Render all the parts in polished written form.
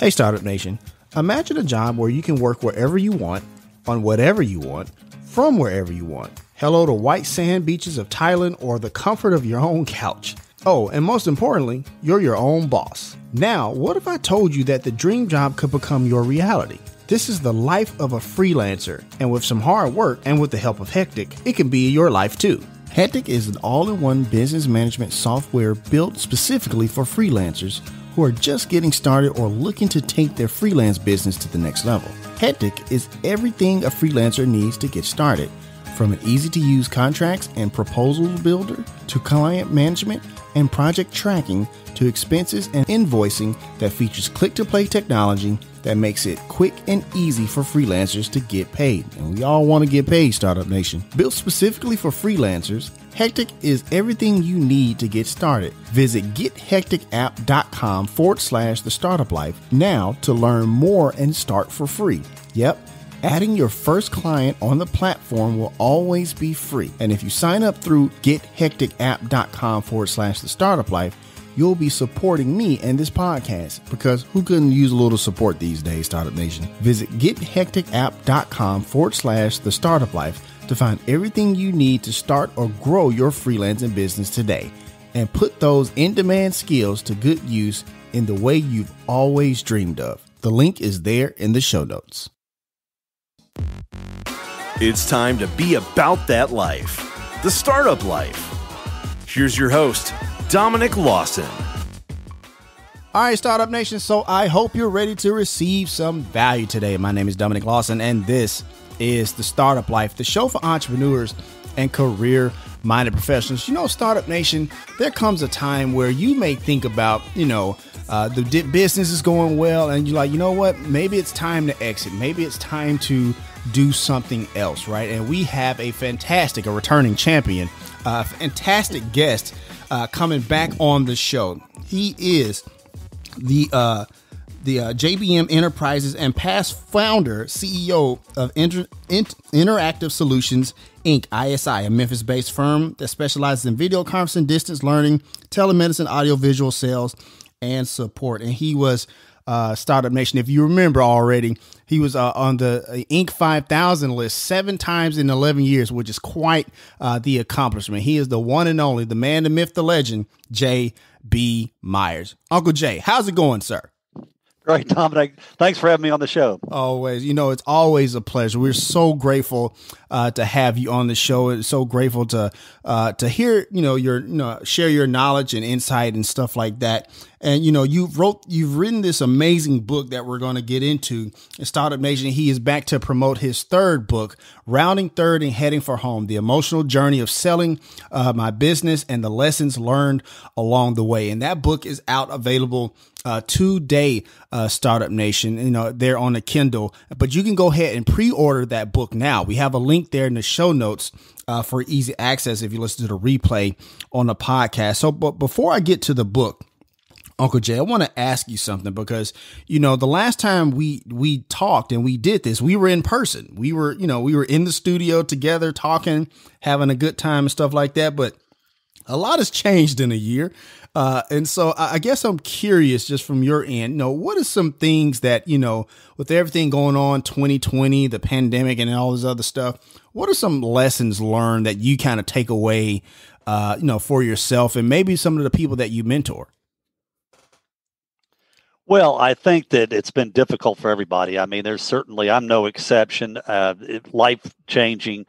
Hey, Startup Nation. Imagine a job where you can work wherever you want, on whatever you want, from wherever you want. Hello to white sand beaches of Thailand or the comfort of your own couch. Oh, and most importantly, you're your own boss. Now, what if I told you that the dream job could become your reality? This is the life of a freelancer, and with some hard work and with the help of Hectic, it can be your life too. Hectic is an all-in-one business management software built specifically for freelancers who are just getting started or looking to take their freelance business to the next level. Hectic is everything a freelancer needs to get started, from an easy-to-use contracts and proposals builder to client management and project tracking to expenses and invoicing that features click-to-play technology that makes it quick and easy for freelancers to get paid. And we all want to get paid, Startup Nation. Built specifically for freelancers, Hectic is everything you need to get started. Visit gethecticapp.com/the startup life now to learn more and start for free. Yep. Adding your first client on the platform will always be free. And if you sign up through gethecticapp.com/the startup life, you'll be supporting me and this podcast, because who couldn't use a little support these days, Startup Nation? Visit gethecticapp.com/the startup life to find everything you need to start or grow your freelancing business today, and put those in-demand skills to good use in the way you've always dreamed of. The link is there in the show notes. It's time to be about that life, the startup life. Here's your host, Dominic Lawson. All right, Startup Nation. So I hope you're ready to receive some value today. My name is Dominic Lawson, and this is the Startup Life, the show for entrepreneurs and career-minded professionals. You know, Startup Nation, there comes a time where you may think about, the business is going well, and you're like, you know what? Maybe it's time to exit. Maybe it's time to do something else, right? And we have a returning champion, fantastic guest coming back on the show. He is the JBM Enterprises and past founder, CEO of Interactive Solutions, Inc., ISI, a Memphis-based firm that specializes in video conferencing, distance learning, telemedicine, audiovisual sales, and support. And he was Startup Nation, if you remember already, he was on the Inc. 5000 list 7 times in 11 years, which is quite the accomplishment. He is the one and only, the man, the myth, the legend, J.B. Myers. Uncle Jay, how's it going, sir? Great, Dominic. Thanks for having me on the show. Always. It's always a pleasure. We're so grateful to have you on the show, and so grateful to hear, share your knowledge and insight and stuff like that. And, you've written this amazing book that we're going to get into in Startup Nation. He is back to promote his third book, Rounding Third and Heading for Home, the emotional journey of selling my business and the lessons learned along the way. And that book is out, available today, Startup Nation, they're on the Kindle, but you can go ahead and pre-order that book now. We have a link there in the show notes for easy access if you listen to the replay on the podcast. So, but before I get to the book, Uncle Jay, I want to ask you something, because, the last time we talked and we did this, we were in person. We were in the studio together talking, having a good time and stuff like that. But a lot has changed in a year. And so I guess I'm curious, just from your end, what are some things that, with everything going on, 2020, the pandemic and all this other stuff, what are some lessons learned that you kind of take away, for yourself and maybe some of the people that you mentor? Well, I think that it's been difficult for everybody. I mean, I'm no exception. Life-changing,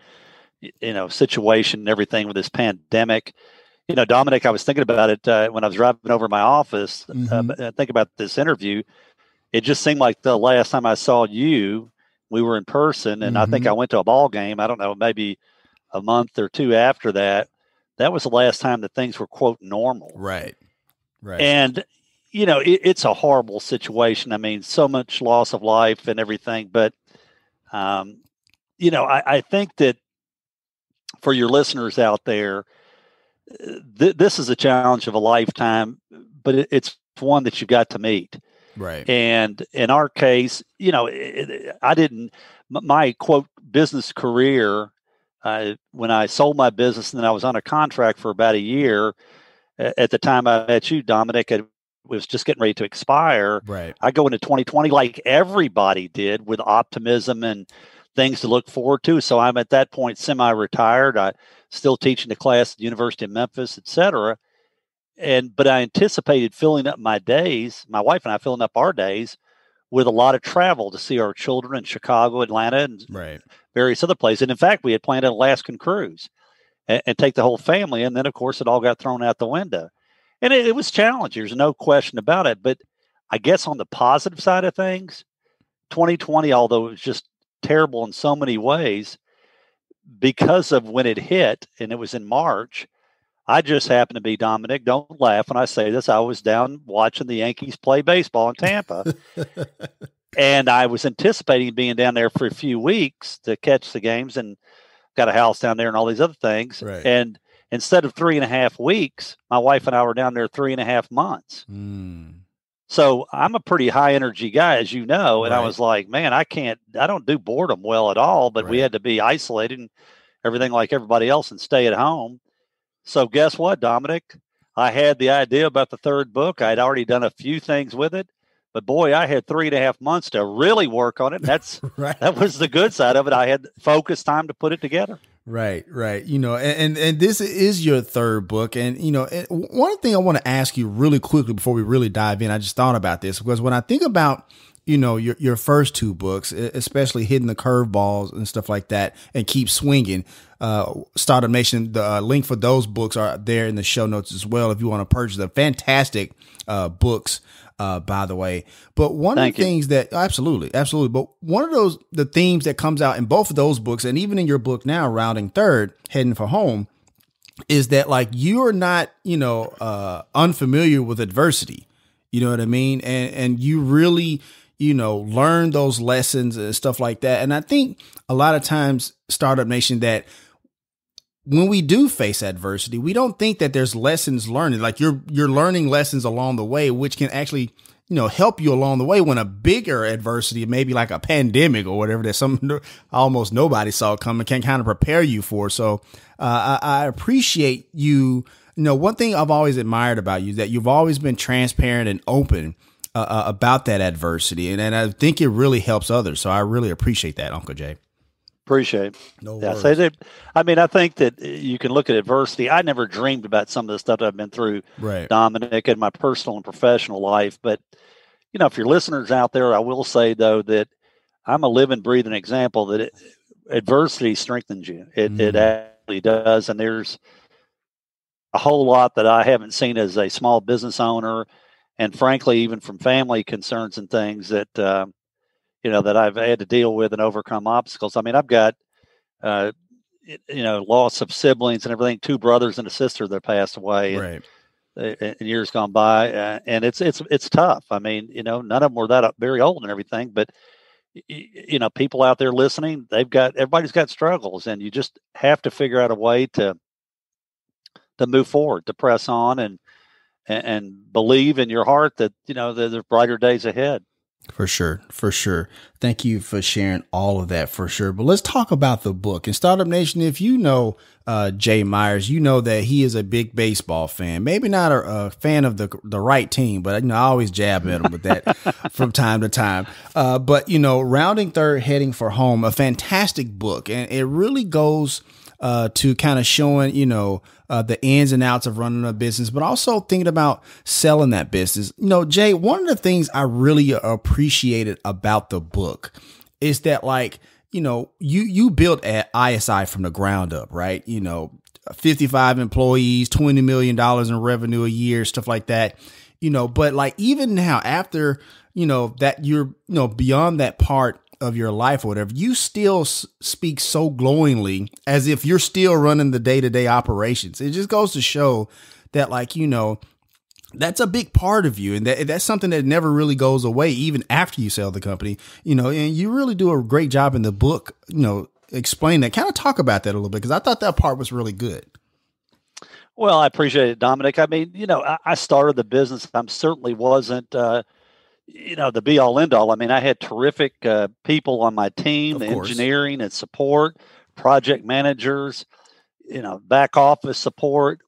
situation and everything with this pandemic. Dominic, I was thinking about it when I was driving over my office. I think about this interview. It just seemed like the last time I saw you, we were in person, and I think I went to a ball game. I don't know, maybe a month or two after that. That was the last time that things were, quote, normal. Right. And, it's a horrible situation. I mean, so much loss of life and everything. But, I think that for your listeners out there, this is a challenge of a lifetime, but it's one that you got to meet. Right. And in our case, my quote business career, when I sold my business and then I was on a contract for about a year, at the time I met you, Dominic, was just getting ready to expire. Right. I go into 2020 like everybody did, with optimism and things to look forward to. So I'm at that point semi-retired. I still teaching the class at the University of Memphis, et cetera. But I anticipated filling up my days, my wife and I filling up our days with a lot of travel to see our children in Chicago, Atlanta, and Right. various other places. And in fact, we had planned an Alaskan cruise and take the whole family. And then, of course, it all got thrown out the window. And it was challenging. There's no question about it. But I guess on the positive side of things, 2020, although it was just terrible in so many ways, because of when it hit, and it was in March, I just happened to be, Dominic, don't laugh when I say this, I was down watching the Yankees play baseball in Tampa. And I was anticipating being down there for a few weeks to catch the games, and got a house down there and all these other things. Right. And instead of 3.5 weeks, my wife and I were down there 3.5 months. So I'm a pretty high energy guy, as you know. And I was like, man, I don't do boredom well at all, but we had to be isolated and everything like everybody else and stay at home. So guess what, Dominic? I had the idea about the third book. I had already done a few things with it, but boy, I had 3.5 months to really work on it. And that's that was the good side of it. I had focused time to put it together. Right. You know, and this is your third book. And, you know, one thing I want to ask you really quickly before we really dive in, I just thought about this, because when I think about, you know, your first two books, especially Hitting the Curveballs and stuff like that, and Keep Swinging, Startup Nation, the link for those books are there in the show notes as well, if you want to purchase them. Fantastic books, by the way. But one of the things that absolutely. But one of the themes that comes out in both of those books, and even in your book now, Rounding Third, Heading for Home, is that like you're not, you know, unfamiliar with adversity. You know what I mean? And you really, you know, learn those lessons and stuff like that. And I think a lot of times, Startup Nation, that when we do face adversity, we don't think that there's lessons learned. Like you're learning lessons along the way, which can actually, you know, help you along the way when a bigger adversity, maybe like a pandemic or whatever, that some almost nobody saw coming, can kind of prepare you for. So I appreciate you. You know, one thing I've always admired about you is that you've always been transparent and open about that adversity. And I think it really helps others. So I really appreciate that, Uncle Jay. Appreciate it. No yeah, worries. I mean, I think that you can look at adversity. I never dreamed about some of the stuff that I've been through, Dominic, in my personal and professional life. But, you know, if your listeners out there, I will say, though, that I'm a living, breathing example that adversity strengthens you. It actually does. And there's a whole lot that I haven't seen as a small business owner, and frankly, even from family concerns and things that, you know, that I've had to deal with and overcome obstacles. I mean, I've got, you know, loss of siblings and everything, 2 brothers and a sister that passed away in years gone by. And it's tough. I mean, you know, none of them were that very old and everything, but you know, people out there listening, everybody's got struggles, and you just have to figure out a way to move forward, to press on and believe in your heart that, you know, there's brighter days ahead. For sure. Thank you for sharing all of that, for sure. But let's talk about the book. And Startup Nation, if you know Jay Myers, you know that he is a big baseball fan. Maybe not a fan of the right team, but you know, I always jab at him with that from time to time. But you know, Rounding Third, Heading for Home, a fantastic book, and it really goes to kind of showing, you know, the ins and outs of running a business, but also thinking about selling that business. You know, Jay, one of the things I really appreciated about the book is that, like, you know, you built at ISI from the ground up, right? You know, 55 employees, $20 million in revenue a year, stuff like that, you know, but like even now after, you know, that you're, you know, beyond that part of your life or whatever, you still speak so glowingly as if you're still running the day-to-day operations. It just goes to show that, like, you know, that's a big part of you. And that's something that never really goes away, even after you sell the company, you know, and you really do a great job in the book, you know, explain that. Kind of talk about that a little bit, because I thought that part was really good. Well, I appreciate it, Dominic. I mean, you know, I started the business. I certainly wasn't, you know, the be all end all. I mean, I had terrific people on my team, engineering and support, project managers, you know, back office support.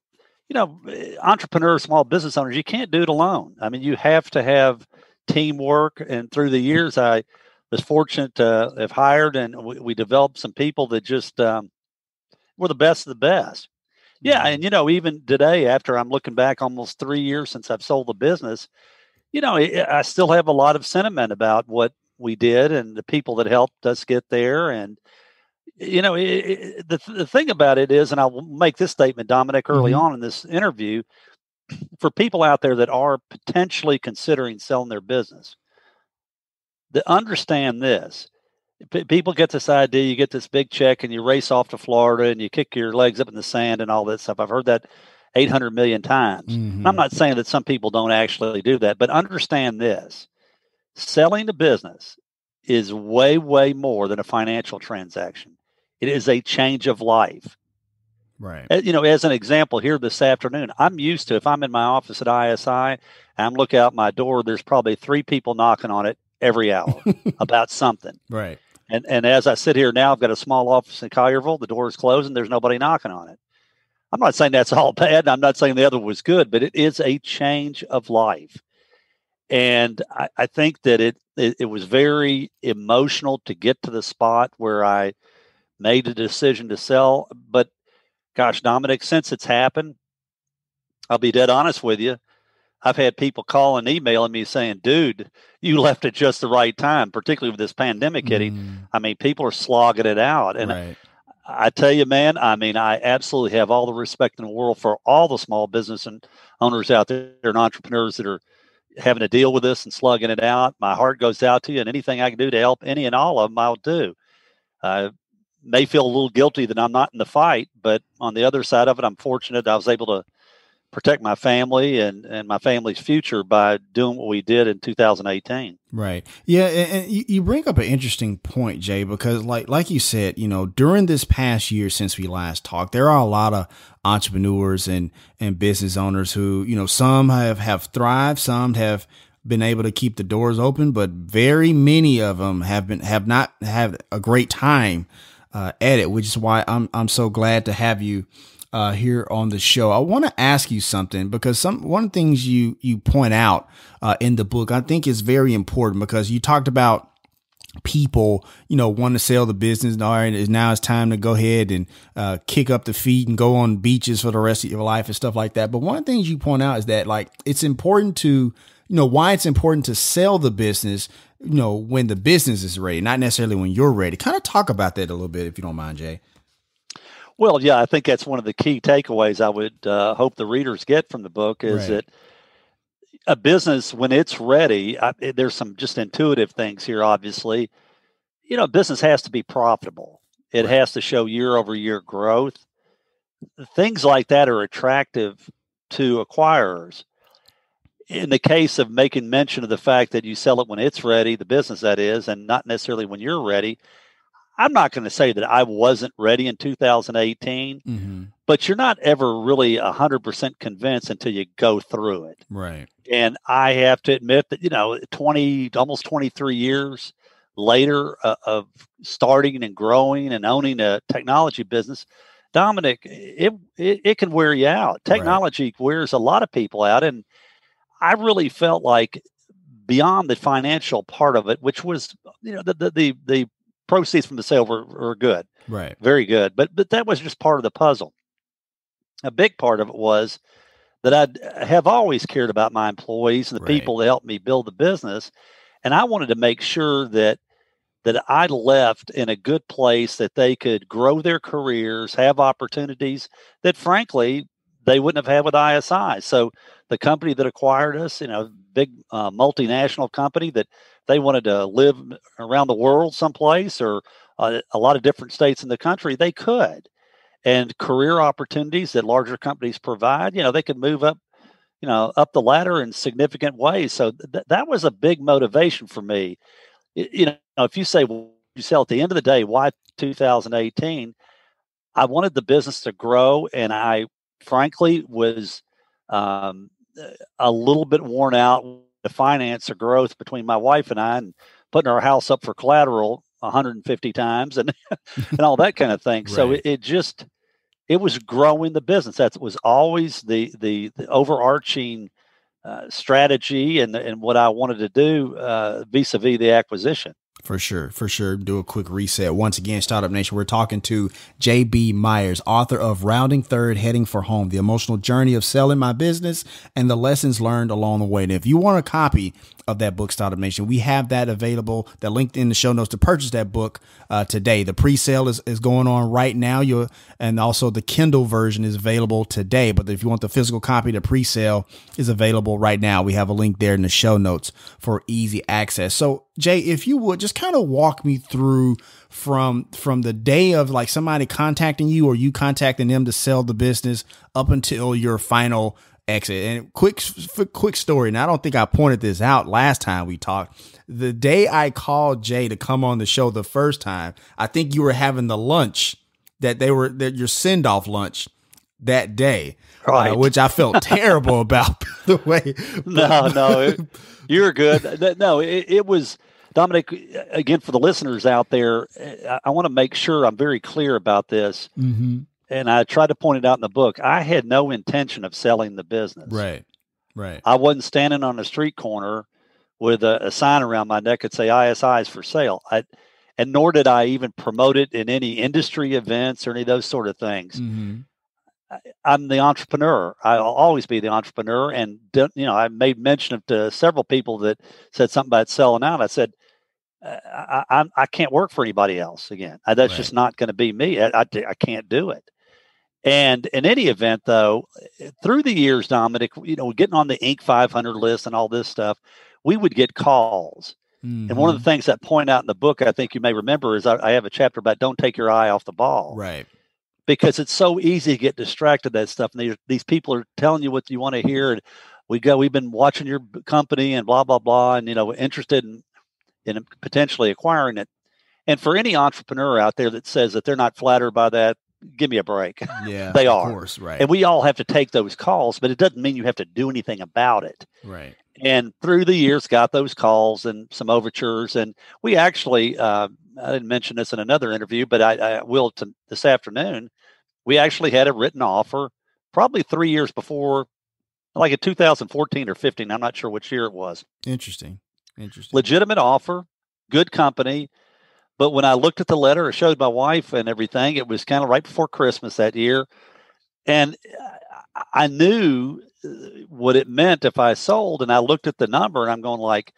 entrepreneurs, small business owners, you can't do it alone. I mean, you have to have teamwork. And through the years, I was fortunate to have hired, and we developed some people that just were the best of the best. Yeah. And, even today, after I'm looking back almost 3 years since I've sold the business, I still have a lot of sentiment about what we did and the people that helped us get there. And, the thing about it is, and I'll make this statement, Dominic, early on in this interview, for people out there that are potentially considering selling their business, to understand this. People get this idea, you get this big check and you race off to Florida and you kick your legs up in the sand and all that stuff. I've heard that 800 million times. I'm not saying that some people don't actually do that, but understand this. Selling the business is way, way more than a financial transaction. It is a change of life. Right. As an example here this afternoon, I'm used to, if I'm in my office at ISI and I'm looking out my door, there's probably 3 people knocking on it every hour about something. Right. And as I sit here now, I've got a small office in Collierville. The door is closed and there's nobody knocking on it. I'm not saying that's all bad. And I'm not saying the other was good, but it is a change of life. And I think that it was very emotional to get to the spot where I made a decision to sell. But gosh, Dominic, since it's happened, I'll be dead honest with you. I've had people call and emailing me saying, dude, you left at just the right time, particularly with this pandemic hitting. I mean, people are slogging it out. And I tell you, man, I mean, I absolutely have all the respect in the world for all the small business and owners out there and entrepreneurs that are having to deal with this and slugging it out. My heart goes out to you, and anything I can do to help any and all of them, I'll do. I may feel a little guilty that I'm not in the fight, but on the other side of it, I'm fortunate I was able to protect my family and my family's future by doing what we did in 2018. Right. Yeah. And you bring up an interesting point, Jay, because like you said, during this past year since we last talked, there are a lot of entrepreneurs and business owners who, some have thrived, some have been able to keep the doors open, but very many of them have not had a great time at it, which is why I'm so glad to have you here on the show. I want to ask you something, because one of the things you point out in the book, I think is very important, because you talked about people, want to sell the business. All right, now it's time to go ahead and kick up the feet and go on beaches for the rest of your life and stuff like that. But one of the things you point out is that it's important to, why it's important to sell the business, when the business is ready, not necessarily when you're ready. Kind of talk about that a little bit, if you don't mind, Jay. Well, yeah, I think that's one of the key takeaways I would hope the readers get from the book is that a business, when it's ready, there's some just intuitive things here, obviously. Business has to be profitable. It has to show year-over-year growth. Things like that are attractive to acquirers. In the case of making mention of the fact that you sell it when it's ready, the business that is, and not necessarily when you're ready, I'm not going to say that I wasn't ready in 2018, but you're not ever really 100% convinced until you go through it. Right. And I have to admit that, almost 23 years later of starting and growing and owning a technology business, Dominic, it can wear you out. Technology wears a lot of people out. And I really felt like beyond the financial part of it, which was, the proceeds from the sale were good. Right. Very good. But that was just part of the puzzle. A big part of it was that I have always cared about my employees and the people that helped me build the business. And I wanted to make sure that I left in a good place, that they could grow their careers, have opportunities that frankly they wouldn't have had with ISI. So the company that acquired us, big multinational company that they wanted to live around the world someplace or a lot of different states in the country, they could. And career opportunities that larger companies provide, they could move up, up the ladder in significant ways. So that was a big motivation for me. If you say, well, you sell at the end of the day, why 2018? I wanted the business to grow, and I frankly was a little bit worn out to finance the growth between my wife and I, and putting our house up for collateral 150 times and and all that kind of thing. So it just it was growing the business. That was always the overarching strategy and what I wanted to do vis-a-vis the acquisition. For sure. For sure. Do a quick reset. Once again, Startup Nation, we're talking to J.B. Myers, author of Rounding Third, Heading for Home, the emotional journey of selling my business and the lessons learned along the way. And if you want a copy of that book, Startup Nation, we have that available, that linked in the show notes to purchase that book today. The pre-sale is going on right now. And also the Kindle version is available today. But if you want the physical copy, the pre-sale is available right now. We have a link there in the show notes for easy access. So Jay, if you would just kind of walk me through from the day of like somebody contacting you or you contacting them to sell the business up until your final exit. And quick story. And I don't think I pointed this out last time we talked. The day I called Jay to come on the show the first time, I think you were having the lunch that your send off lunch that day, right? Which I felt terrible about the way. No, you're good. No, it was. Dominic, again, for the listeners out there, I want to make sure I'm very clear about this. Mm-hmm. And I tried to point it out in the book. I had no intention of selling the business. Right. I wasn't standing on a street corner with a sign around my neck that say ISI is for sale. And nor did I even promote it in any industry events or any of those sort of things. Mm-hmm. I'm the entrepreneur. I'll always be the entrepreneur. And, I made mention of to several people that said something about selling out. I said, I can't work for anybody else again. That's just not going to be me. I can't do it. And in any event, though, through the years, Dominic, getting on the Inc. 500 list and all this stuff, we would get calls. Mm-hmm. And one of the things that point out in the book, I think you may remember, is I have a chapter about don't take your eye off the ball. Right. Because it's so easy to get distracted that stuff. And these people are telling you what you want to hear. And we've been watching your company and blah, blah, blah. And, interested in potentially acquiring it. And for any entrepreneur out there that says that they're not flattered by that, give me a break. Yeah, they are. Of course, right. And we all have to take those calls, but it doesn't mean you have to do anything about it. Right. And through the years, got those calls and some overtures. And we actually, I didn't mention this in another interview, but I will this afternoon. We actually had a written offer probably 3 years before, like in 2014 or 15. I'm not sure which year it was. Interesting. Legitimate offer, good company. But when I looked at the letter, I showed my wife and everything. It was kind of right before Christmas that year. And I knew what it meant if I sold. And I looked at the number and I'm going like,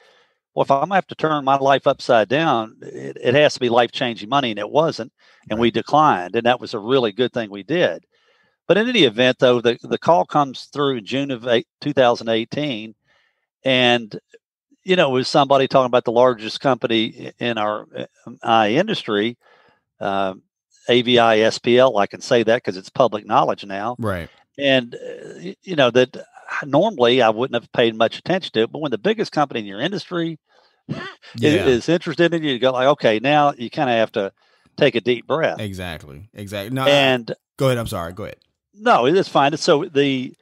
well, if I'm going to have to turn my life upside down, it has to be life-changing money. And it wasn't. And we declined. And that was a really good thing we did. But in any event, though, the call comes through in June of 2018. And it was somebody talking about the largest company in our industry, AVI SPL. I can say that because it's public knowledge now. Right. And, that normally I wouldn't have paid much attention to it. But when the biggest company in your industry is interested in you, you go like, okay, now you kind of have to take a deep breath. Exactly. No, go ahead. I'm sorry. Go ahead. No, it's fine. So the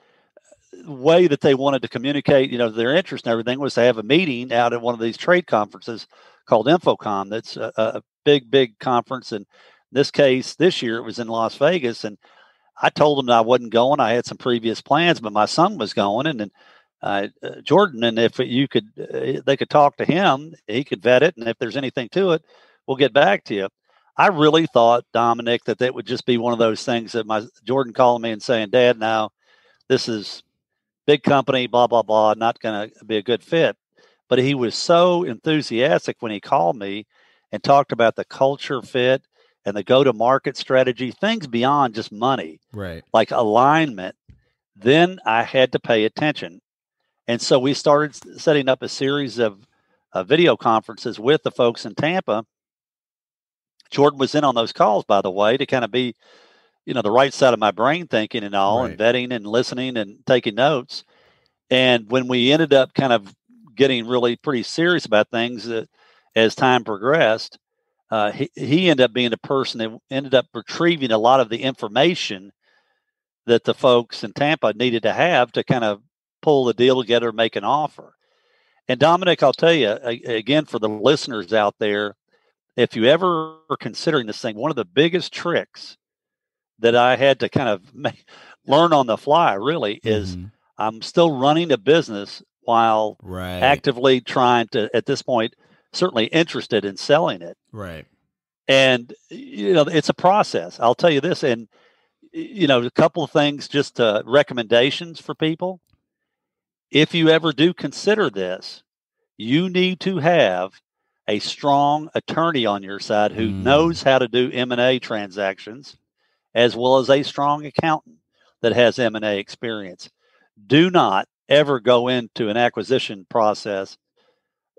way that they wanted to communicate, their interest and everything was to have a meeting out at one of these trade conferences called InfoComm. That's a big conference. And in this case, this year it was in Las Vegas. And I told them that I wasn't going. I had some previous plans, but my son was going. And then Jordan, and if they could talk to him, he could vet it. And if there's anything to it, we'll get back to you. I really thought, Dominic, that would just be one of those things that Jordan calling me and saying, Dad, now this is big company, blah, blah, blah, not going to be a good fit. But he was so enthusiastic when he called me and talked about the culture fit and the go-to-market strategy, things beyond just money, right? Like alignment. Then I had to pay attention. And so we started setting up a series of video conferences with the folks in Tampa. Jordan was in on those calls, by the way, to kind of be, the right side of my brain thinking and all, right, and vetting and listening and taking notes. And when we ended up kind of getting really pretty serious about things as time progressed, he ended up being the person that ended up retrieving a lot of the information that the folks in Tampa needed to have to kind of pull the deal together and make an offer. And Dominic, I'll tell you, again, for the listeners out there, if you ever are considering this thing, one of the biggest tricks that I had to kind of learn on the fly really is I'm still running a business while actively trying to, at this point, certainly interested in selling it. Right. And, it's a process. I'll tell you this. And, a couple of things, just recommendations for people. If you ever do consider this, you need to have a strong attorney on your side who knows how to do M&A transactions, as well as a strong accountant that has M&A experience. Do not ever go into an acquisition process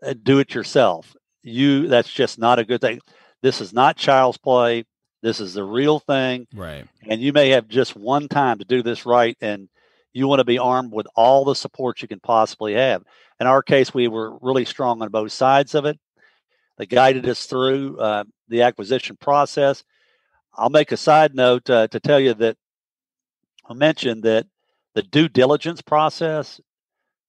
and do it yourself. That's just not a good thing. This is not child's play. This is the real thing. Right. And you may have just one time to do this right. And you want to be armed with all the support you can possibly have. In our case, we were really strong on both sides of it. They guided us through the acquisition process. I'll make a side note to tell you that I mentioned that the due diligence process,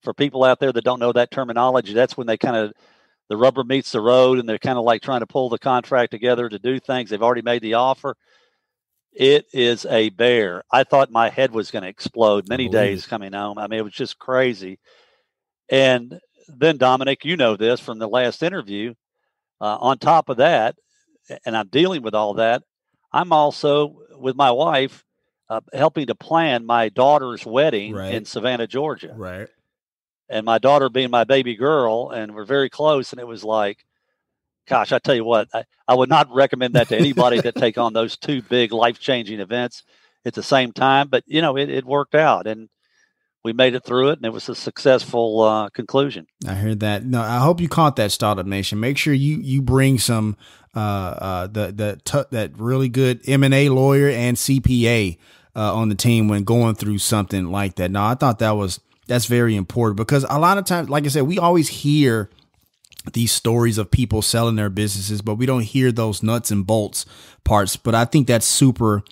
for people out there that don't know that terminology, that's when they the rubber meets the road and they're kind of like trying to pull the contract together to do things. They've already made the offer. It is a bear. I thought my head was going to explode many days coming home. I mean, it was just crazy. And then, Dominic, you know this from the last interview. On top of that, and I'm dealing with all that, I'm also, with my wife, helping to plan my daughter's wedding in Savannah, Georgia. Right. And my daughter being my baby girl, and we're very close. And it was like, gosh, I tell you what, I would not recommend that to anybody that take on those two big life-changing events at the same time. But, it worked out. And we made it through it, and it was a successful conclusion. I heard that. No, I hope you caught that, Startup Nation. Make sure you bring some that really good M&A lawyer and CPA on the team when going through something like that. No, I thought that's very important, because a lot of times, like I said, we always hear these stories of people selling their businesses, but we don't hear those nuts and bolts parts. But I think that's super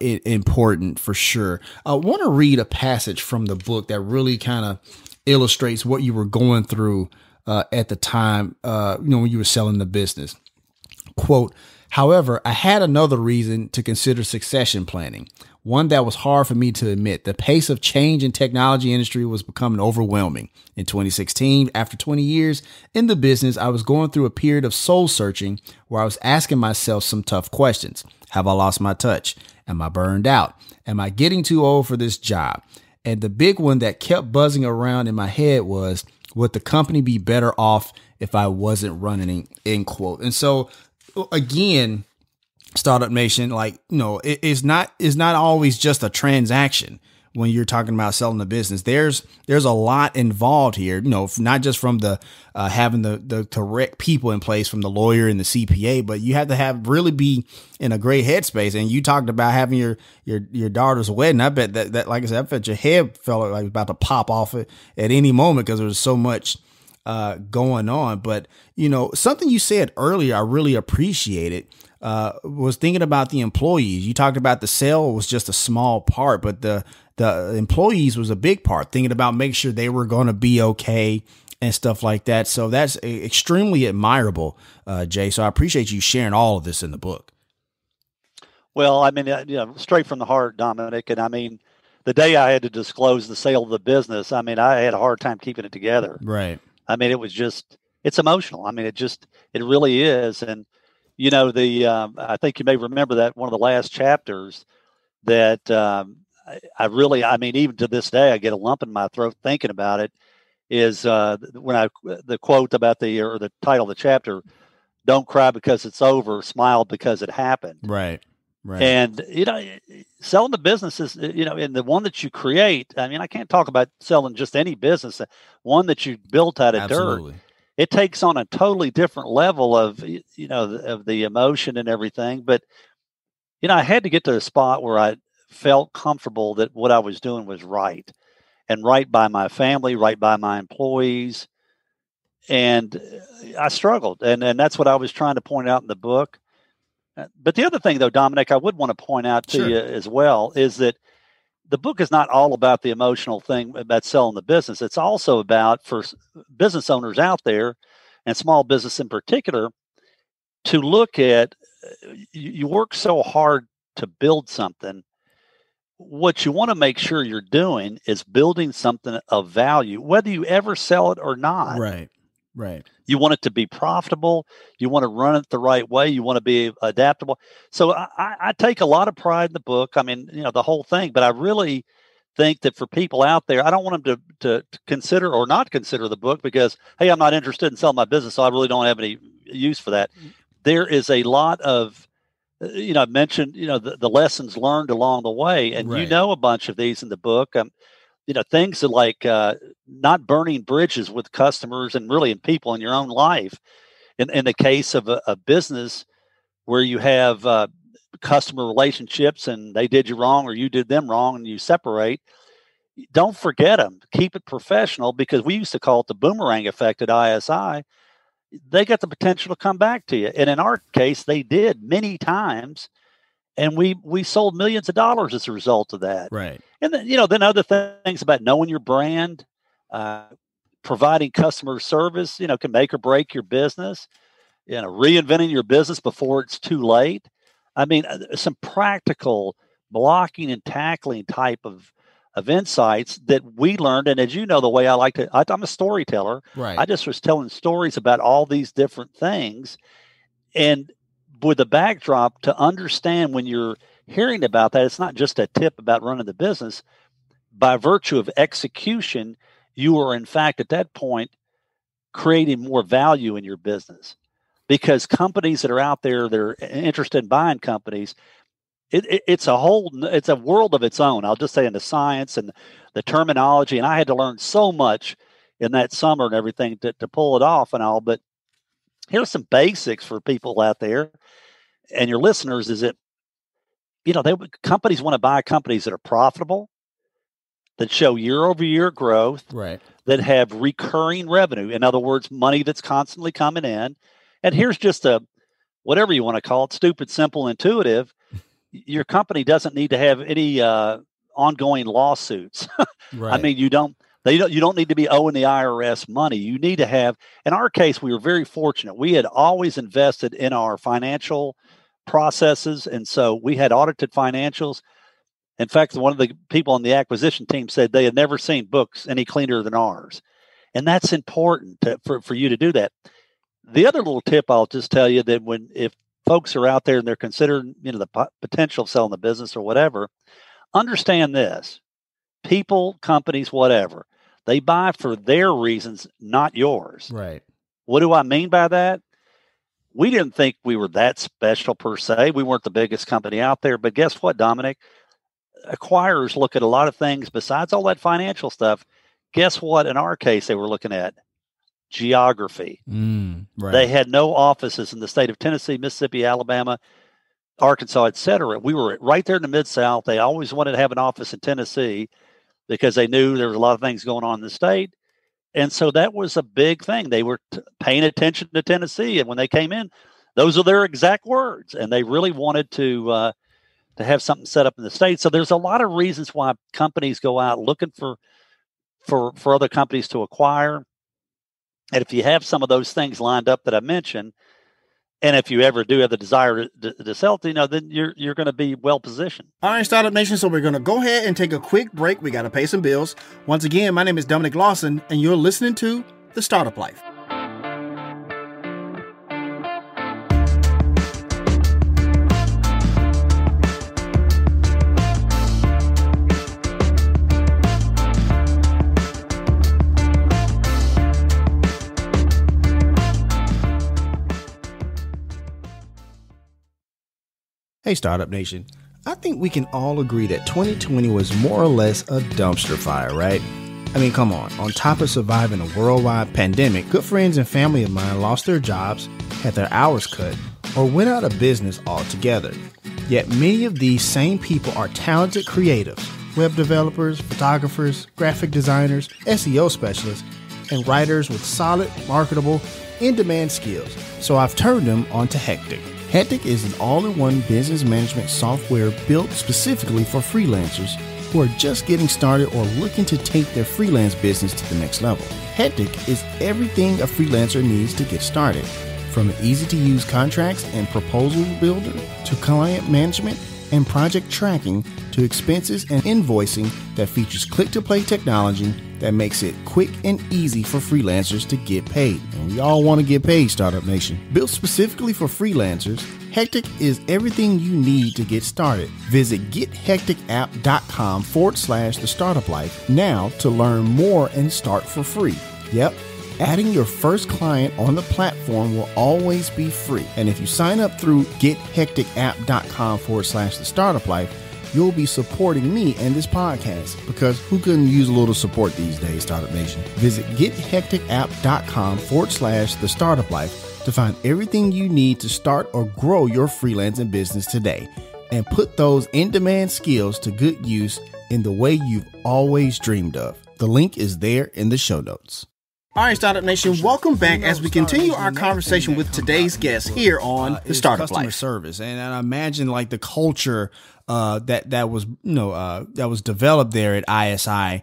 important for sure. I want to read a passage from the book that really kind of illustrates what you were going through at the time, when you were selling the business. Quote, "However, I had another reason to consider succession planning, one that was hard for me to admit. The pace of change in technology industry was becoming overwhelming. In 2016, after 20 years in the business, I was going through a period of soul searching where I was asking myself some tough questions. Have I lost my touch? Am I burned out? Am I getting too old for this job? And the big one that kept buzzing around in my head was, would the company be better off if I wasn't running it?" End quote. And so again, Startup Nation, it's not always just a transaction when you're talking about selling the business. There's a lot involved here, not just from the having the correct people in place, from the lawyer and the CPA, but you have to really be in a great headspace. And you talked about having your daughter's wedding. I bet that like I said, I bet your head felt like it was about to pop off at any moment, because there was so much going on. But something you said earlier, I really appreciated. Was thinking about the employees. You talked about the sale was just a small part, but the employees was a big part, thinking about making sure they were going to be okay and stuff like that. So that's extremely admirable, Jay. So I appreciate you sharing all of this in the book. Well, I mean, straight from the heart, Dominic. And I mean, the day I had to disclose the sale of the business, I mean, I had a hard time keeping it together. Right. I mean, it's emotional. I mean, it really is. And, I think you may remember that one of the last chapters that I mean, even to this day, I get a lump in my throat thinking about it, is the quote about the title of the chapter, "Don't cry because it's over, smile because it happened." Right. Right. And, selling the businesses, and the one that you create, I mean, I can't talk about selling just any business, one that you built out of Absolutely. dirt. It takes on a totally different level of, of the emotion and everything. But, I had to get to a spot where I felt comfortable that what I was doing was right, and right by my family, right by my employees. And I struggled. And that's what I was trying to point out in the book. But the other thing, though, Dominic, I would want to point out to you as well, is that the book is not all about the emotional thing about selling the business. It's also about, for business owners out there, and small business in particular, to look at, you work so hard to build something, what you want to make sure you're doing is building something of value, whether you ever sell it or not. Right. Right. You want it to be profitable. You want to run it the right way. You want to be adaptable. So I take a lot of pride in the book. I mean, the whole thing, but I really think that for people out there, I don't want them to consider or not consider the book because, hey, I'm not interested in selling my business, so I really don't have any use for that. There is a lot of, I mentioned, the lessons learned along the way, and Right. a bunch of these in the book. Things like not burning bridges with customers and really in people in your own life. In the case of a business where you have customer relationships and they did you wrong or you did them wrong and you separate, don't forget them. Keep it professional, because we used to call it the boomerang effect at ISI. They got the potential to come back to you. And in our case, they did many times. And we sold millions of dollars as a result of that. Right. And then, then other things about knowing your brand, providing customer service, can make or break your business, reinventing your business before it's too late. I mean, some practical blocking and tackling type of insights that we learned. And as you know, the way I'm a storyteller. Right. I just was telling stories about all these different things. And with the backdrop to understand when you're hearing about that, it's not just a tip about running the business. By virtue of execution, you are in fact at that point creating more value in your business, because companies that are out there that are interested in buying companies, it's a world of its own. I'll just say in the science and the terminology. And I had to learn so much in that summer and everything to pull it off and all, but here's some basics for people out there and your listeners is that, companies want to buy companies that are profitable, that show year-over-year growth, right, that have recurring revenue. In other words, money that's constantly coming in. And here's just whatever you want to call it, stupid, simple, intuitive. Your company doesn't need to have any ongoing lawsuits. right. I mean, you don't need to be owing the IRS money. You need to have, in our case, we were very fortunate. We had always invested in our financial processes. And so we had audited financials. In fact, one of the people on the acquisition team said they had never seen books any cleaner than ours. And that's important for you to do that. The other little tip I'll just tell you that if folks are out there and they're considering, the potential of selling the business or whatever, understand this. People, companies, whatever, they buy for their reasons, not yours. Right. What do I mean by that? We didn't think we were that special per se. We weren't the biggest company out there. But guess what, Dominic? Acquirers look at a lot of things besides all that financial stuff. Guess what? In our case, they were looking at geography. Right. They had no offices in the state of Tennessee, Mississippi, Alabama, Arkansas, et cetera. We were right there in the Mid-South. They always wanted to have an office in Tennessee because they knew there was a lot of things going on in the state. And so that was a big thing. They were paying attention to Tennessee. And when they came in, those are their exact words. And they really wanted to have something set up in the state. So there's a lot of reasons why companies go out looking for other companies to acquire. And if you have some of those things lined up that I mentioned, and if you ever do have the desire to sell it, then you're going to be well positioned. All right, Startup Nation. So we're going to go ahead and take a quick break. We got to pay some bills. Once again, my name is Dominic Lawson, and you're listening to The Startup Life. Hey, Startup Nation. I think we can all agree that 2020 was more or less a dumpster fire, right? I mean, come on. On top of surviving a worldwide pandemic, good friends and family of mine lost their jobs, had their hours cut, or went out of business altogether. Yet many of these same people are talented creatives, web developers, photographers, graphic designers, SEO specialists, and writers with solid, marketable, in-demand skills. So I've turned them onto Hectic. Hectic is an all-in-one business management software built specifically for freelancers who are just getting started or looking to take their freelance business to the next level. Hectic is everything a freelancer needs to get started, from an easy-to-use contracts and proposal builder to client management and project tracking to expenses and invoicing that features click-to-play technology that makes it quick and easy for freelancers to get paid. And we all want to get paid, Startup Nation. Built specifically for freelancers, Hectic is everything you need to get started. Visit gethecticapp.com/the startup life now to learn more and start for free. Yep. Adding your first client on the platform will always be free. And if you sign up through gethecticapp.com/the startup life, you'll be supporting me and this podcast, because who couldn't use a little support these days, Startup Nation? Visit gethecticapp.com/the startup life to find everything you need to start or grow your freelancing business today, and put those in-demand skills to good use in the way you've always dreamed of. The link is there in the show notes. All right, Startup Nation, welcome back as we continue our conversation with today's guest here on The Startup Life. Customer service, and I imagine like the culture that was developed there at ISI,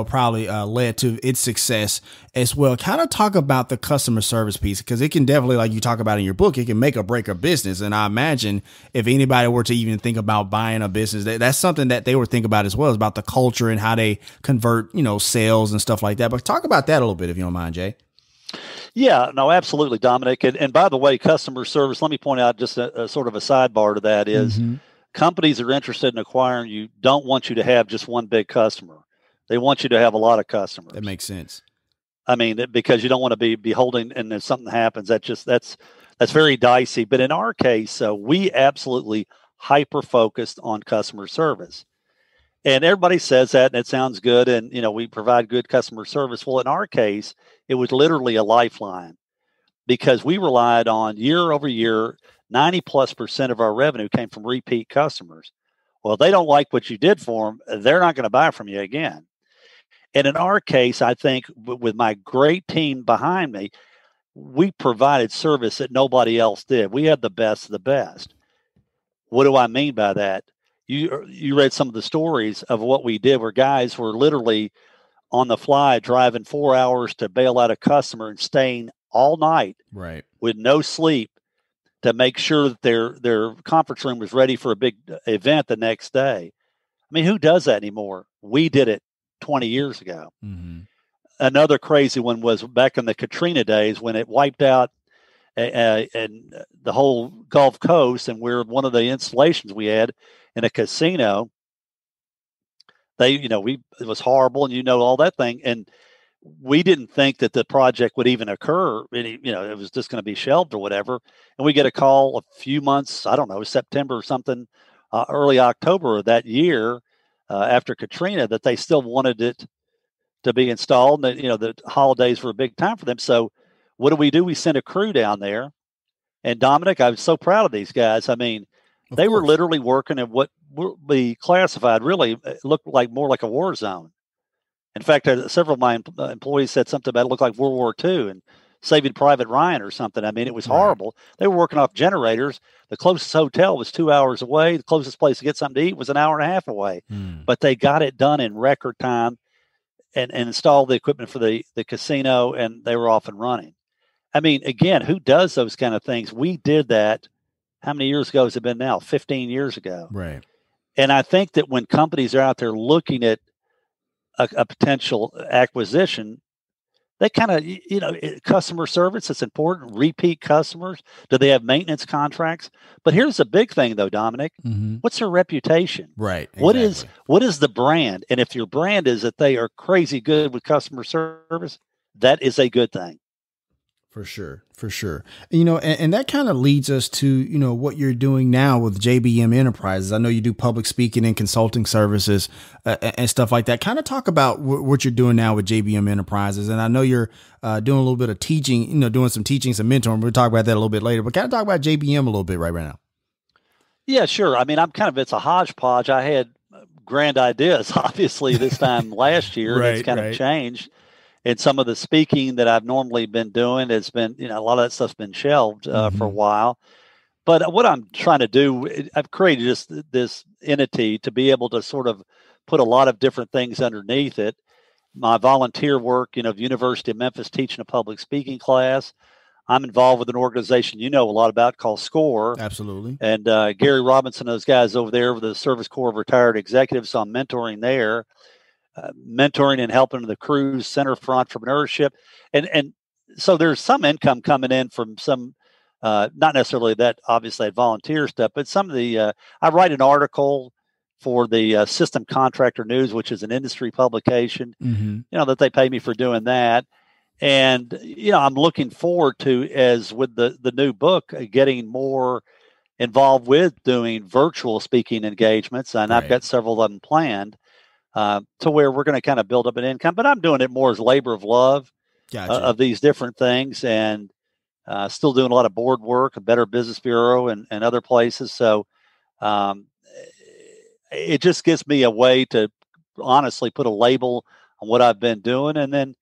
probably led to its success as well. Kind of talk about the customer service piece, because it can definitely, like you talk about in your book, it can make or break a business. And I imagine if anybody were to even think about buying a business, that's something that they would think about as well, is about the culture and how they convert, sales and stuff like that. But talk about that a little bit, if you don't mind, Jay. Yeah, no, absolutely, Dominic. And by the way, customer service, let me point out just a sort of a sidebar to that is, companies that are interested in acquiring you don't want you to have just one big customer. They want you to have a lot of customers. That makes sense. I mean, because you don't want to be beholden, and if something happens, that's very dicey. But in our case, we absolutely hyper focused on customer service. And everybody says that, and it sounds good, and we provide good customer service. Well, in our case, it was literally a lifeline, because we relied on year over year. 90+% of our revenue came from repeat customers. Well, if they don't like what you did for them, they're not going to buy from you again. And in our case, I think with my great team behind me, we provided service that nobody else did. We had the best of the best. What do I mean by that? You read some of the stories of what we did, where guys were literally on the fly driving 4 hours to bail out a customer and staying all night, right, with no sleep, to make sure that their conference room was ready for a big event the next day. I mean, who does that anymore? We did it 20 years ago. Mm-hmm. Another crazy one was back in the Katrina days, when it wiped out and the whole Gulf Coast, and we're one of the installations we had in a casino. It was horrible, and all that thing. And we didn't think that the project would even occur. It was just going to be shelved or whatever. And we get a call a few months, I don't know, September or something, early October of that year, after Katrina, that they still wanted it to be installed. And the holidays were a big time for them. So what do? We sent a crew down there. And Dominic, I was so proud of these guys. I mean, they were literally working at what would be classified, really looked like more like a war zone. In fact, several of my employees said something about it looked like World War II and Saving Private Ryan or something. I mean, it was horrible. They were working off generators. The closest hotel was 2 hours away. The closest place to get something to eat was an hour and a half away. But they got it done in record time and installed the equipment for the casino, and they were off and running. I mean, again, who does those kind of things? We did that. How many years ago has it been now? 15 years ago. Right. And I think that when companies are out there looking at a potential acquisition, they kind of, customer service is important. Repeat customers. Do they have maintenance contracts? But here's the big thing, though, Dominic. What's their reputation? Right. Exactly. What is the brand? And if your brand is that they are crazy good with customer service, that is a good thing. For sure. And that kind of leads us to, what you're doing now with JBM Enterprises. I know you do public speaking and consulting services and stuff like that. Kind of talk about what you're doing now with JBM Enterprises. And I know you're doing a little bit of teaching, doing some teaching, some mentoring. We'll talk about that a little bit later, but kind of talk about JBM a little bit right now. Yeah, sure. I mean, it's a hodgepodge. I had grand ideas, obviously, this time last year. Right, and it's kind of changed. And some of the speaking that I've normally been doing has been, a lot of that stuff's been shelved for a while. But what I'm trying to do, I've created just this entity to be able to sort of put a lot of different things underneath it. My volunteer work, University of Memphis, teaching a public speaking class. I'm involved with an organization you know a lot about called SCORE. Absolutely. And Gary Robinson, those guys over there with the Service Corps of Retired Executives, so I'm mentoring there, mentoring and helping the Cruise Center for Entrepreneurship. And so there's some income coming in from some, not necessarily that obviously that volunteer stuff, but some of the, I write an article for the System Contractor News, which is an industry publication, that they pay me for doing that. And, I'm looking forward to, as with the new book, getting more involved with doing virtual speaking engagements. And I've got several of them planned to where we're going to kind of build up an income. But I'm doing it more as labor of love of these different things, and still doing a lot of board work, a Better Business Bureau and other places. So it just gives me a way to honestly put a label on what I've been doing, and then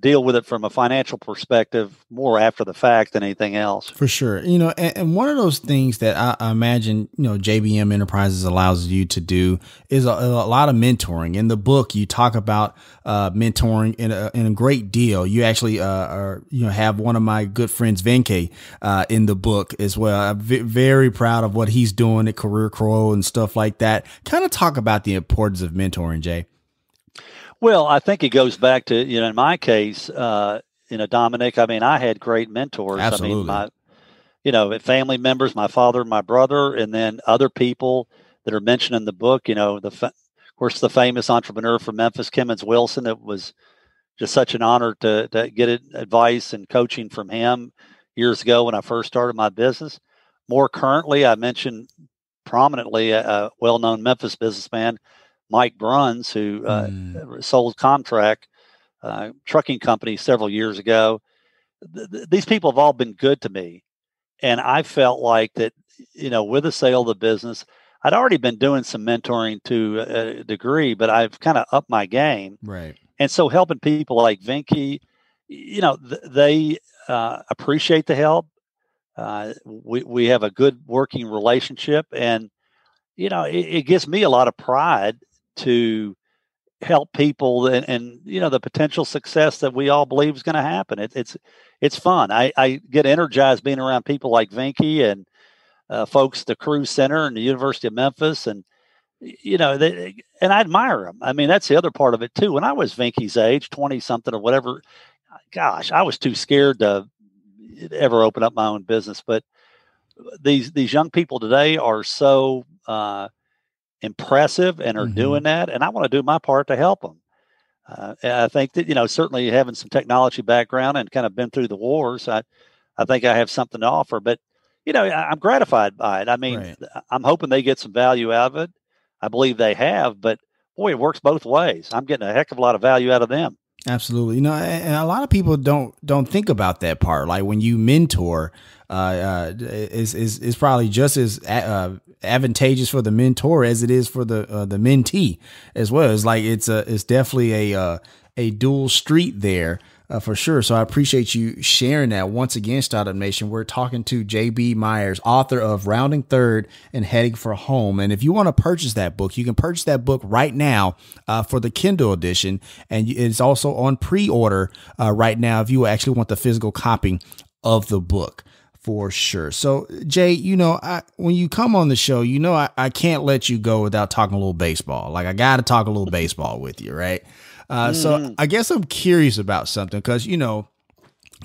deal with it from a financial perspective more after the fact than anything else. For sure. And one of those things that I imagine, JBM Enterprises allows you to do is a lot of mentoring. In the book, you talk about mentoring in a great deal. You actually have one of my good friends, Venke, in the book as well. I'm very proud of what he's doing at Career Crow and stuff like that. Kind of talk about the importance of mentoring, Jay. Well, I think it goes back to, in my case, Dominic, I had great mentors. Absolutely. Family members, my father, my brother, and then other people that are mentioned in the book, of course, the famous entrepreneur from Memphis, Kemmons Wilson. It was just such an honor to get advice and coaching from him years ago when I first started my business. More currently, I mentioned prominently a well-known Memphis businessman, Mike Bruns, who sold Comtrack trucking company several years ago. These people have all been good to me. And I felt like that, with the sale of the business, I'd already been doing some mentoring to a degree, but I've kind of upped my game. Right. And so helping people like Venke, they appreciate the help. We have a good working relationship, and, it gives me a lot of pride to help people and the potential success that we all believe is going to happen. It's fun. I get energized being around people like Venke and folks at the Cruise Center and the University of Memphis, and and I admire them. That's the other part of it too. When I was Venke's age, 20 something or whatever, gosh, I was too scared to ever open up my own business. But these young people today are so impressive and are doing that, and I want to do my part to help them. And I think that certainly having some technology background and kind of been through the wars, I think I have something to offer. But I'm gratified by it. I'm hoping they get some value out of it. I believe they have, but boy, it works both ways. I'm getting a heck of a lot of value out of them. Absolutely. And a lot of people don't think about that part. Like when you mentor, is probably just as advantageous for the mentor as it is for the mentee as well. It's like it's definitely a dual street there. For sure. So I appreciate you sharing that. Once again, Startup Nation, we're talking to JB Myers, author of Rounding Third and Heading for Home. And if you want to purchase that book, you can purchase that book right now for the Kindle edition. And it's also on pre-order right now if you actually want the physical copy of the book. For sure. So, Jay, when you come on the show, I can't let you go without talking a little baseball. Like, I got to talk a little baseball with you, right? So I guess I'm curious about something because,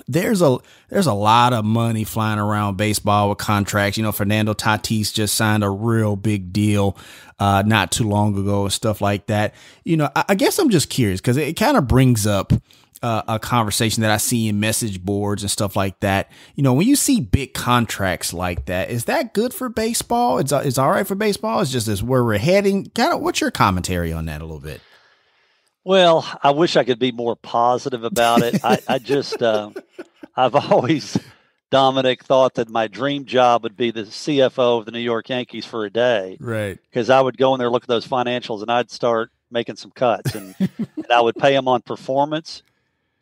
there's a lot of money flying around baseball with contracts. Fernando Tatis just signed a real big deal not too long ago and stuff like that. I guess I'm just curious because it kind of brings up a conversation that I see in message boards and stuff like that. When you see big contracts like that, is that good for baseball? It's all right for baseball. It's just as where we're heading. Kind of, what's your commentary on that a little bit? Well, I wish I could be more positive about it. I just, I've always, Dominic, thought that my dream job would be the CFO of the New York Yankees for a day. Right. Because I would go in there, look at those financials, and I'd start making some cuts. And I would pay them on performance.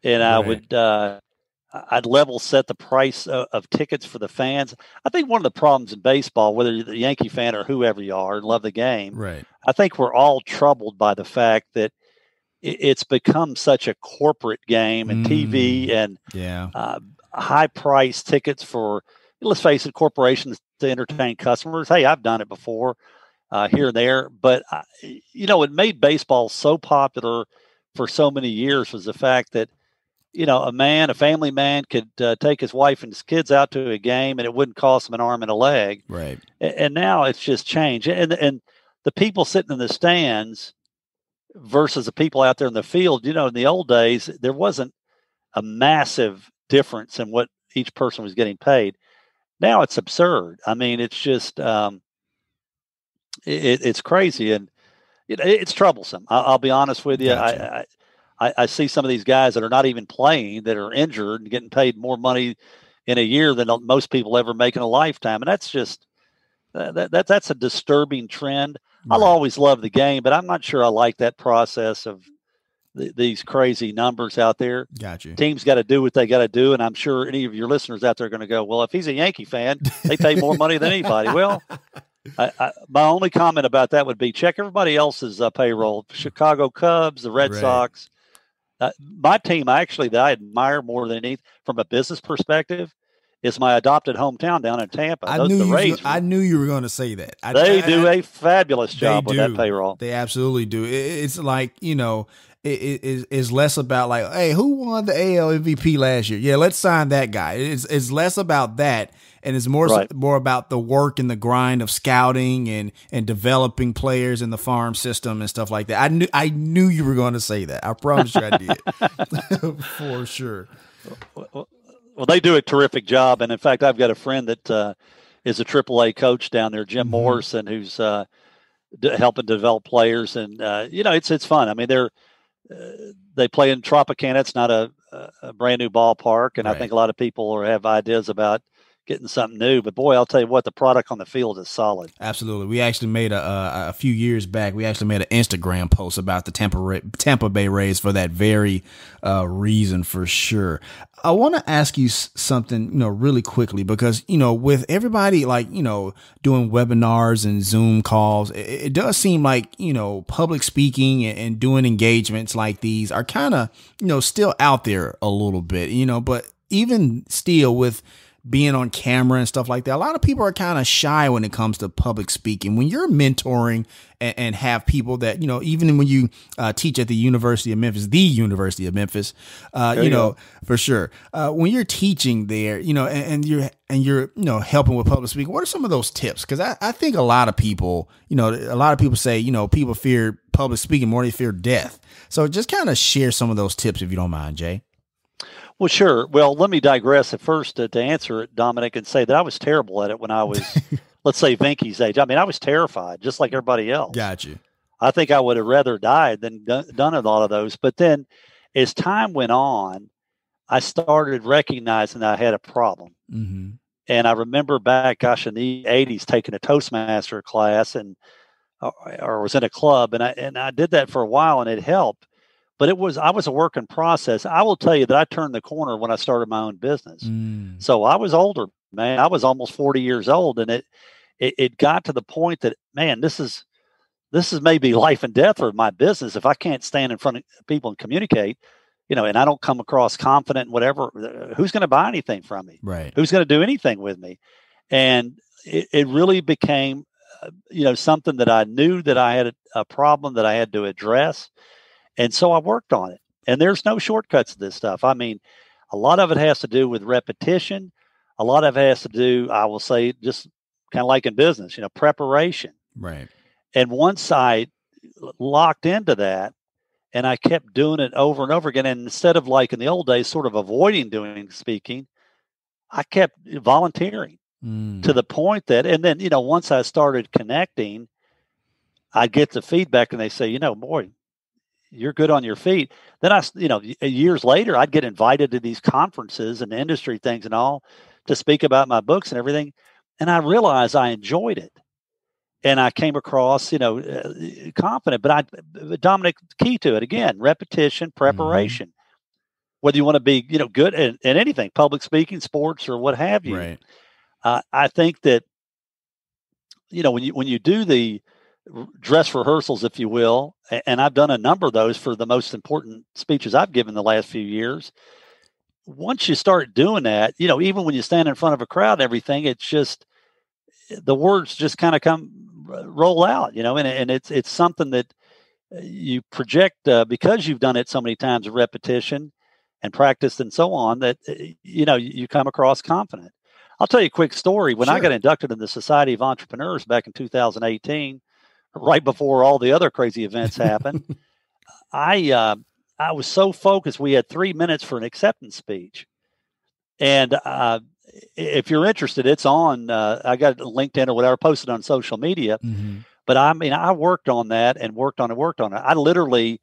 And I would, I'd level set the price of tickets for the fans. I think one of the problems in baseball, whether you're a Yankee fan or whoever you are and love the game, right, I think we're all troubled by the fact that it's become such a corporate game and TV. And high price tickets for, let's face it, corporations to entertain customers. Hey, I've done it before here and there, but what made baseball so popular for so many years was the fact that, a family man could take his wife and his kids out to a game and it wouldn't cost him an arm and a leg. Right. And now it's just changed. And the people sitting in the stands versus the people out there in the field, in the old days, there wasn't a massive difference in what each person was getting paid. Now it's absurd. I mean, it's just, it's crazy, and it's troublesome. I'll be honest with you. Gotcha. I see some of these guys that are not even playing, that are injured and getting paid more money in a year than most people ever make in a lifetime. And that's just, that's a disturbing trend. Right. I'll always love the game, but I'm not sure I like that process of these crazy numbers out there. Gotcha. Teams got to do what they got to do. And I'm sure any of your listeners out there are going to go, well, if he's a Yankee fan, they pay more money than anybody. Well, my only comment about that would be check everybody else's payroll. Chicago Cubs, the Red Sox. My team, that I admire more than anything from a business perspective, is my adopted hometown down in Tampa. I knew you were going to say that. They do a fabulous job with that payroll. They absolutely do. It's like, it's less about like, hey, who won the AL MVP last year? Yeah, let's sign that guy. It's less about that, and it's more about the work and the grind of scouting and developing players in the farm system and stuff like that. I knew you were going to say that. I promise you I did. For sure. Well, they do a terrific job, and in fact, I've got a friend that is a AAA coach down there, Jim Morrison, who's helping develop players, and it's fun. I mean, they play in Tropicana. It's not a brand new ballpark, and I think a lot of people have ideas about getting something new. But boy, I'll tell you what, the product on the field is solid. Absolutely. We actually made a few years back, we actually made an Instagram post about the Tampa Bay Rays for that very reason, for sure. I want to ask you something, really quickly, because, with everybody doing webinars and Zoom calls, it does seem like, public speaking and doing engagements like these are kind of, still out there a little bit, but even still with being on camera and stuff like that, a lot of people are kind of shy when it comes to public speaking. When you're mentoring and have people that, even when you teach at the University of Memphis, for sure. When you're teaching there, and you're helping with public speaking, what are some of those tips? Because I think a lot of people, say, people fear public speaking more than they fear death. So just kind of share some of those tips if you don't mind, Jay. Well, sure. Well, let me digress at first to answer it, Dominic, and say that I was terrible at it when I was, let's say, Vinky's age. I mean, I was terrified, just like everybody else. Got you. I think I would have rather died than done a lot of those. But then as time went on, I started recognizing that I had a problem. Mm-hmm. And I remember back, in the 80s, taking a Toastmaster class or was in a club, and I did that for a while, and it helped. But I was a work in process. I will tell you that I turned the corner when I started my own business. So I was older, man. I was almost 40 years old, and it got to the point that, man, this is maybe life and death for my business. If I can't stand in front of people and communicate, and I don't come across confident, whatever, who's going to buy anything from me? Right. Who's going to do anything with me? And it really became, something that I knew that I had a problem that I had to address. And so I worked on it, and there's no shortcuts to this stuff. I mean, a lot of it has to do with repetition. A lot of it has to do, I will say, just kind of like in business, preparation. Right. And once I locked into that and I kept doing it over and over again, and instead of like in the old days, sort of avoiding doing speaking, I kept volunteering to the point that, and then, once I started connecting, I'd get the feedback and they say, boy, you're good on your feet. Then years later, I'd get invited to these conferences and industry things and all to speak about my books and everything. And I realized I enjoyed it. And I came across, confident, but Dominic, key to it again, repetition, preparation, whether you want to be, good in anything, public speaking, sports, or what have you. Right. I think that, when you do the dress rehearsals, if you will, and I've done a number of those for the most important speeches I've given the last few years, once you start doing that, even when you stand in front of a crowd and everything, it's just the words just kind of roll out, and it's something that you project because you've done it so many times of repetition and practiced and so on that, you come across confident. I'll tell you a quick story. When I got inducted in the Society of Entrepreneurs back in 2018, right before all the other crazy events happened, I was so focused. We had 3 minutes for an acceptance speech. And if you're interested, it's on, I got LinkedIn or whatever, posted on social media. Mm-hmm. But I worked on that and worked on it. I literally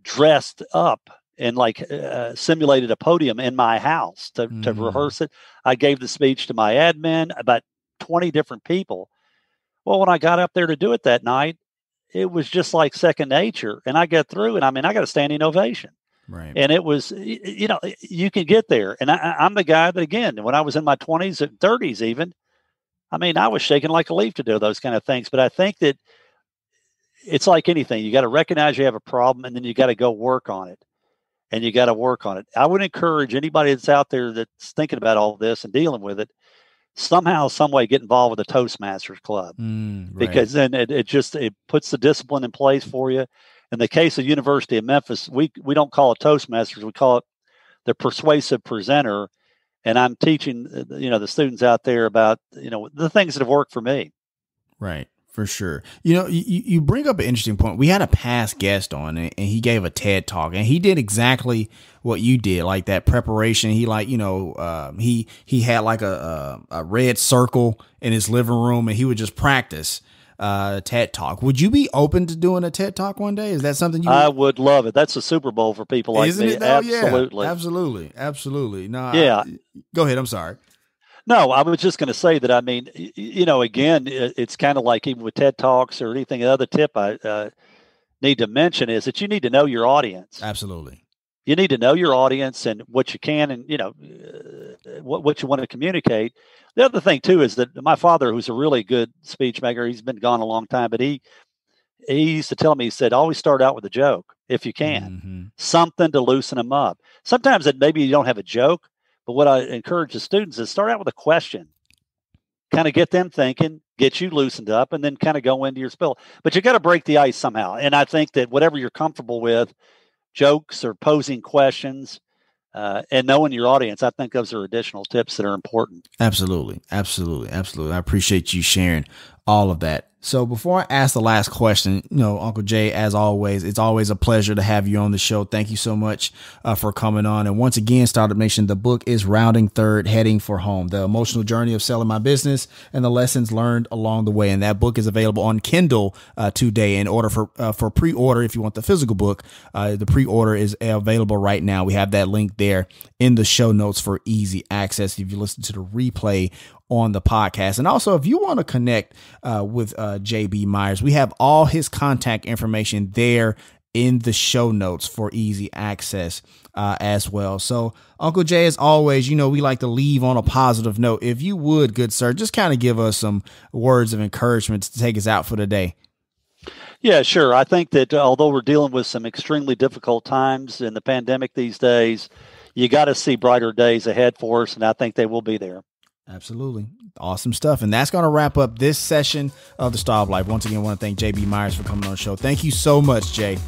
dressed up and simulated a podium in my house to rehearse it. I gave the speech to my admin, about 20 different people. Well, when I got up there to do it that night, it was just like second nature. And I got through, and I got a standing ovation. Right. And it was, you can get there. And I'm the guy that, again, when I was in my 20s and 30s even, I was shaking like a leaf to do those kind of things. But I think that it's like anything. You got to recognize you have a problem, and then you got to go work on it. And you got to work on it. I would encourage anybody that's out there that's thinking about all this and dealing with it, somehow, some way, get involved with the Toastmasters Club, right. because then it puts the discipline in place for you. In the case of University of Memphis, we don't call it Toastmasters. We call it the persuasive presenter. And I'm teaching, the students out there about, the things that have worked for me. Right. For sure. You bring up an interesting point. We had a past guest on, and he gave a TED talk, and he did exactly what you did, like that preparation. He he had like a red circle in his living room, and he would just practice TED talk. Would you be open to doing a TED talk one day? Is that something I would love it? That's a Super Bowl for people like Isn't me. It though? Absolutely. Yeah, absolutely. No. Yeah. Go ahead. I'm sorry. No, I was just going to say that, again, it's kind of like even with TED Talks or anything. Another tip I need to mention is that you need to know your audience. Absolutely. You need to know your audience and what you can and, what you want to communicate. The other thing, too, is that my father, who's a really good speech maker, he's been gone a long time, but he used to tell me, he said, always start out with a joke if you can, something to loosen them up. Sometimes maybe you don't have a joke. But what I encourage the students is start out with a question, kind of get them thinking, get you loosened up, and then kind of go into your spill. But you got to break the ice somehow. And I think that whatever you're comfortable with, jokes or posing questions, and knowing your audience, I think those are additional tips that are important. Absolutely. I appreciate you sharing all of that. So before I ask the last question, Uncle Jay, as always, it's always a pleasure to have you on the show. Thank you so much for coming on. And once again, Startup Nation, the book is Rounding Third, Heading for Home, the emotional journey of selling my business and the lessons learned along the way. And that book is available on Kindle today. In order for pre-order, if you want the physical book, the pre-order is available right now. We have that link there in the show notes for easy access if you listen to the replay on the podcast. And also, if you want to connect with JB Myers, we have all his contact information there in the show notes for easy access as well. So, Uncle Jay, as always, we like to leave on a positive note. If you would, good sir, just kind of give us some words of encouragement to take us out for the day. Yeah, sure. I think that although we're dealing with some extremely difficult times in the pandemic these days, you got to see brighter days ahead for us, and I think they will be there. Absolutely. Awesome stuff. And that's going to wrap up this session of The Startup Life. Once again, I want to thank JB Myers for coming on the show. Thank you so much, Jay.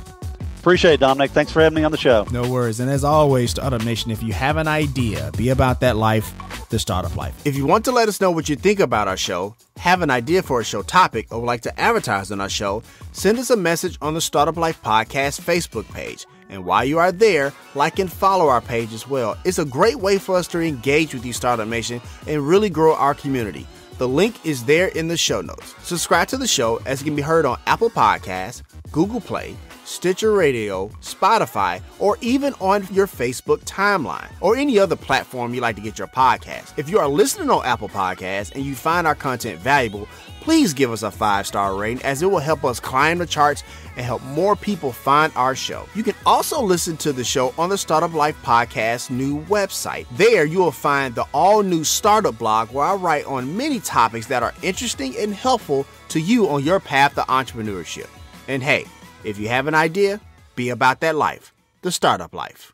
Appreciate it, Dominic. Thanks for having me on the show. No worries. And as always, Startup Nation, if you have an idea, be about that life, The Startup Life. If you want to let us know what you think about our show, have an idea for a show topic, or would like to advertise on our show, send us a message on the Startup Life Podcast Facebook page. And while you are there, like and follow our page as well. It's a great way for us to engage with you, Startup Nation, and really grow our community. The link is there in the show notes. Subscribe to the show as it can be heard on Apple Podcasts, Google Play, Stitcher Radio, Spotify, or even on your Facebook timeline or any other platform you like to get your podcast. If you are listening on Apple Podcasts and you find our content valuable, please give us a 5-star rating, as it will help us climb the charts and help more people find our show. You can also listen to the show on the Startup Life Podcast new website. There you will find the all-new startup blog where I write on many topics that are interesting and helpful to you on your path to entrepreneurship. And hey, if you have an idea, be about that life, the startup life.